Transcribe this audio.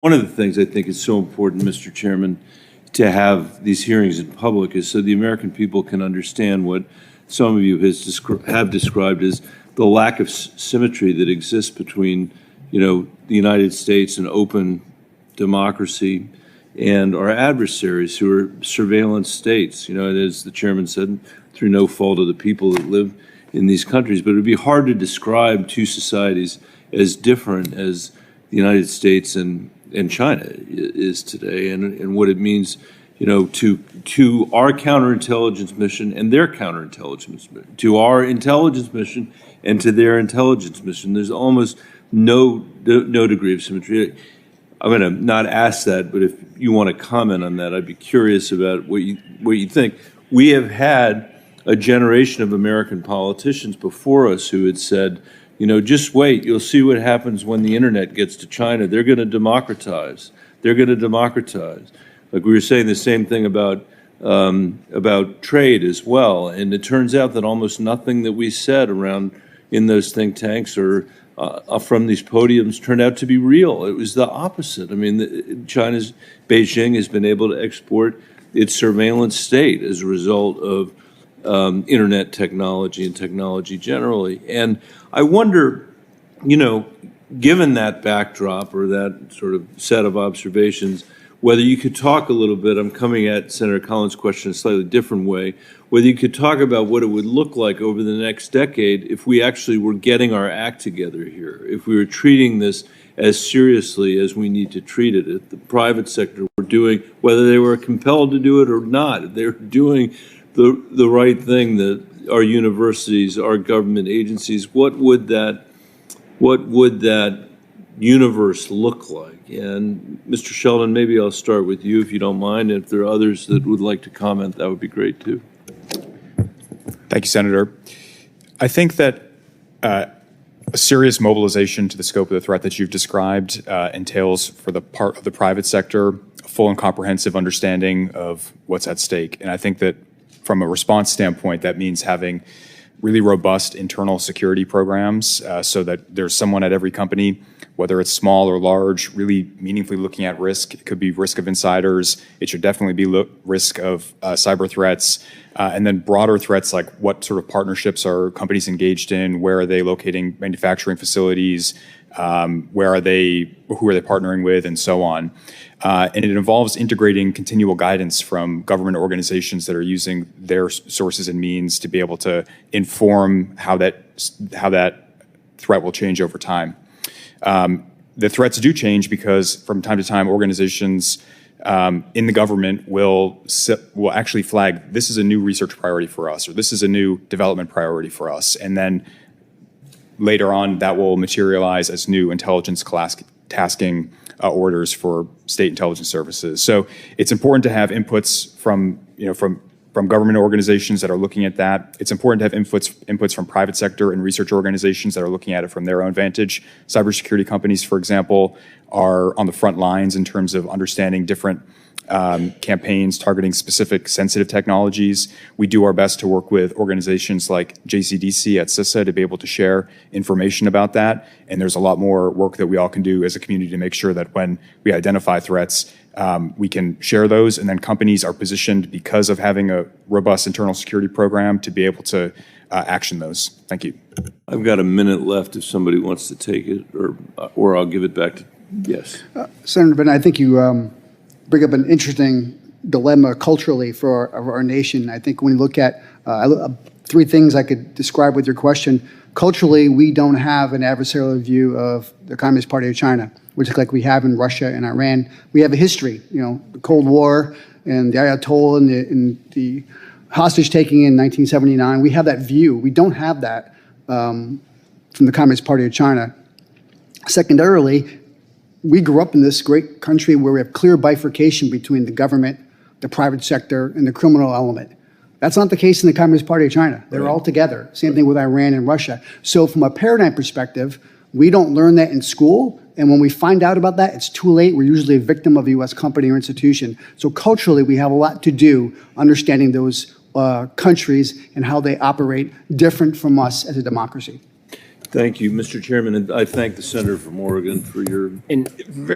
One of the things I think is so important, Mr. Chairman, to have these hearings in public is so the American people can understand what some of you have described as the lack of symmetry that exists between, the United States and open democracy and our adversaries who are surveillance states. As the chairman said, through no fault of the people that live in these countries. But it would be hard to describe two societies as different as the United States and China is today, and what it means, to our counterintelligence mission and their counterintelligence mission, to our intelligence mission and to their intelligence mission. There's almost no degree of symmetry. I'm going to not ask that, but if you want to comment on that, I'd be curious about what you think. We have had a generation of American politicians before us who had said, just wait, you'll see what happens when the internet gets to China. They're going to democratize. They're going to democratize. Like we were saying the same thing about trade as well. And it turns out that almost nothing that we said around in those think tanks or from these podiums turned out to be real. It was the opposite. I mean, China's Beijing has been able to export its surveillance state as a result of internet technology and technology generally. And I wonder, given that backdrop or that sort of set of observations, whether you could talk a little bit, I'm coming at Senator Collins' question a slightly different way, whether you could talk about what it would look like over the next decade if we actually were getting our act together here, if we were treating this as seriously as we need to treat it, if the private sector were doing, whether they were compelled to do it or not, if they were doing the right thing, that our universities, our government agencies, what would that universe look like? And Mr. Sheldon, maybe I'll start with you if you don't mind. If there are others that would like to comment, that would be great too. Thank you, Senator. I think that a serious mobilization to the scope of the threat that you've described entails, for the part of the private sector, a full and comprehensive understanding of what's at stake. And I think that from a response standpoint, that means having really robust internal security programs so that there's someone at every company, whether it's small or large, really meaningfully looking at risk. It could be risk of insiders. It should definitely be risk of cyber threats. And then broader threats like what sort of partnerships are companies engaged in, where are they locating manufacturing facilities, who are they partnering with, and so on. And it involves integrating continual guidance from government organizations that are using their sources and means to be able to inform how that threat will change over time. The threats do change because from time to time organizations in the government will actually flag, this is a new research priority for us, or this is a new development priority for us. And then later on, that will materialize as new intelligence tasking orders for state intelligence services. So it's important to have inputs from government organizations that are looking at that. It's important to have inputs from private sector and research organizations that are looking at it from their own vantage. Cybersecurity companies, for example, are on the front lines in terms of understanding different campaigns targeting specific sensitive technologies. We do our best to work with organizations like JCDC at CISA to be able to share information about that. And there's a lot more work that we all can do as a community to make sure that when we identify threats, we can share those. And then companies are positioned, because of having a robust internal security program, to be able to action those. Thank you. I've got a minute left if somebody wants to take it, or I'll give it back to, yes. Senator Bennet, I think you bring up an interesting dilemma culturally for our nation. I think when you look at three things I could describe with your question. Culturally, we don't have an adversarial view of the Communist Party of China, which is like we have in Russia and Iran. We have a history, the Cold War and the Ayatollah and the hostage taking in 1979. We have that view. We don't have that from the Communist Party of China. Secondarily, we grew up in this great country where we have clear bifurcation between the government, the private sector, and the criminal element. That's not the case in the Communist Party of China. They're all together. Same thing with Iran and Russia. So from a paradigm perspective, we don't learn that in school. And when we find out about that, it's too late. We're usually a victim of a U.S. company or institution. So culturally, we have a lot to do understanding those countries and how they operate different from us as a democracy. Thank you, Mr. Chairman, and I thank the senator from Oregon for your